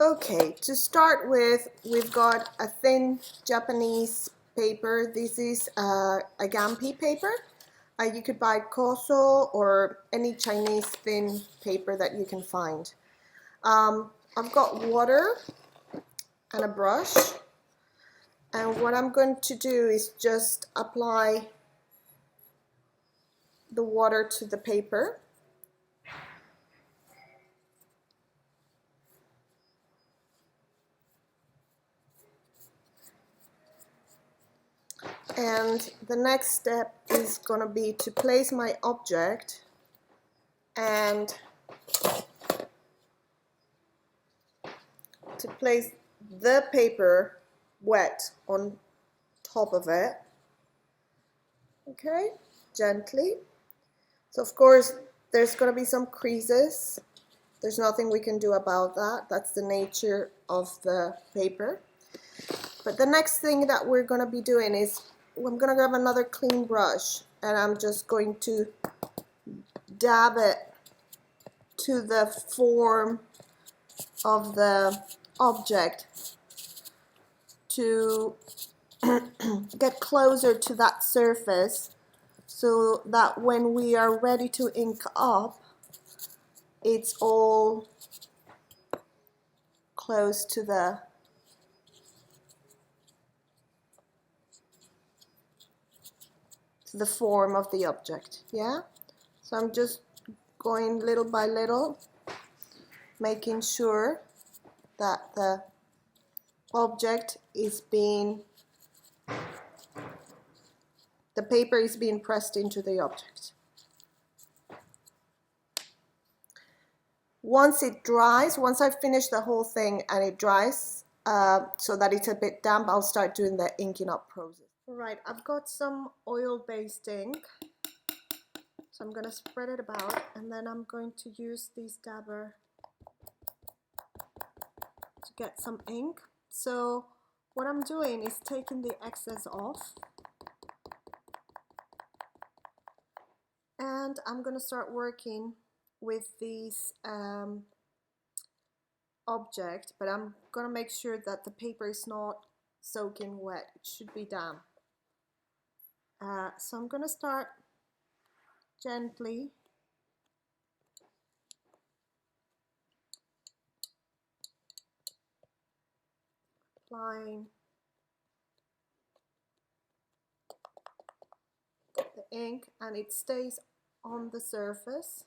Okay, to start with, we've got a thin Japanese paper. This is a Gampi paper. You could buy koso or any Chinese thin paper that you can find. I've got water and a brush, and what I'm going to do is just apply the water to the paper. And the next step is going to be to place my object and to place the paper wet on top of it. Okay, gently. So of course there's going to be some creases. There's nothing we can do about that. That's the nature of the paper. But the next thing that we're going to be doing is I'm going to grab another clean brush and I'm just going to dab it to the form of the object to get closer to that surface so that when we are ready to ink up, it's all close to the form of the object. Yeah, so I'm just going little by little, making sure that the object is being, the paper is being pressed into the object. Once it dries, once I've finished the whole thing and it dries so that it's a bit damp, I'll start doing the inking up process. All right, I've got some oil-based ink, so I'm going to spread it about, and then I'm going to use this dabber to get some ink. So what I'm doing is taking the excess off, and I'm going to start working with this object, but I'm going to make sure that the paper is not soaking wet. It should be damp. So I'm going to start gently applying the ink, and it stays on the surface.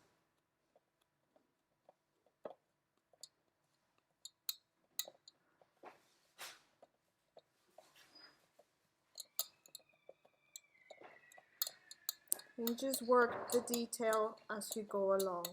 And just work the detail as you go along.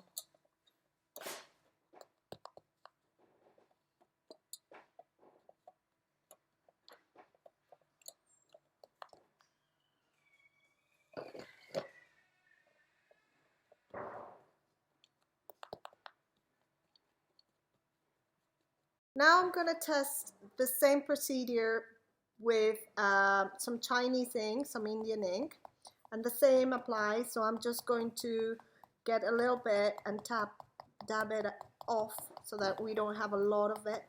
Now I'm going to test the same procedure with some Chinese ink, some Indian ink, and the same applies. So I'm just going to get a little bit and dab it off so that we don't have a lot of it.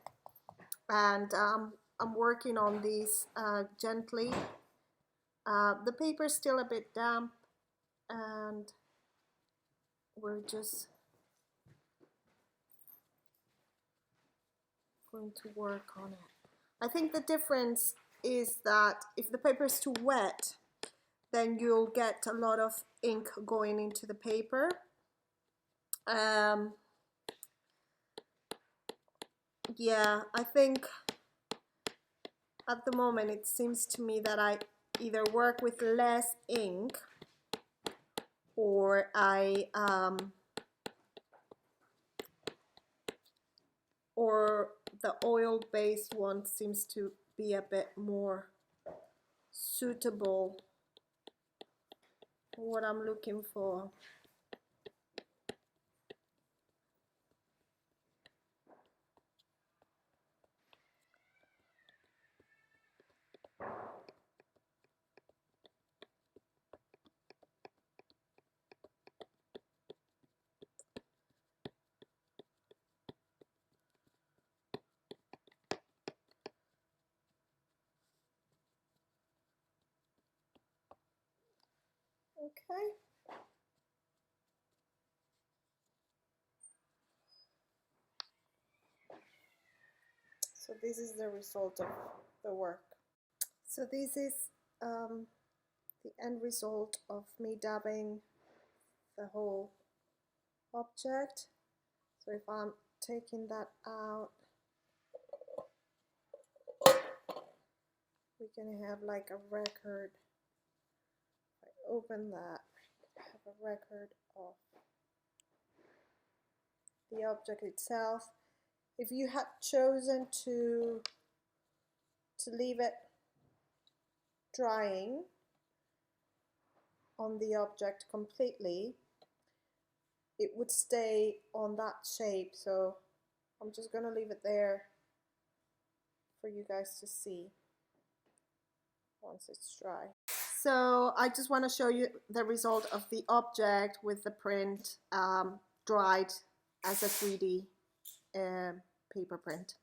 And I'm working on these gently. The paper is still a bit damp, and we're just going to work on it. I think the difference is that if the paper is too wet, then you'll get a lot of ink going into the paper. Yeah, I think at the moment it seems to me that I either work with less ink or or the oil-based one seems to be a bit more suitable for what I'm looking for. Okay. So this is the result of the work. So this is the end result of me dabbing the whole object. So if I'm taking that out, we can have like a record. If I open that, I have a record of the object itself. If you had chosen to leave it drying on the object completely, it would stay on that shape. So I'm just going to leave it there for you guys to see once it's dry. So I just want to show you the result of the object with the print dried as a 3D paper print.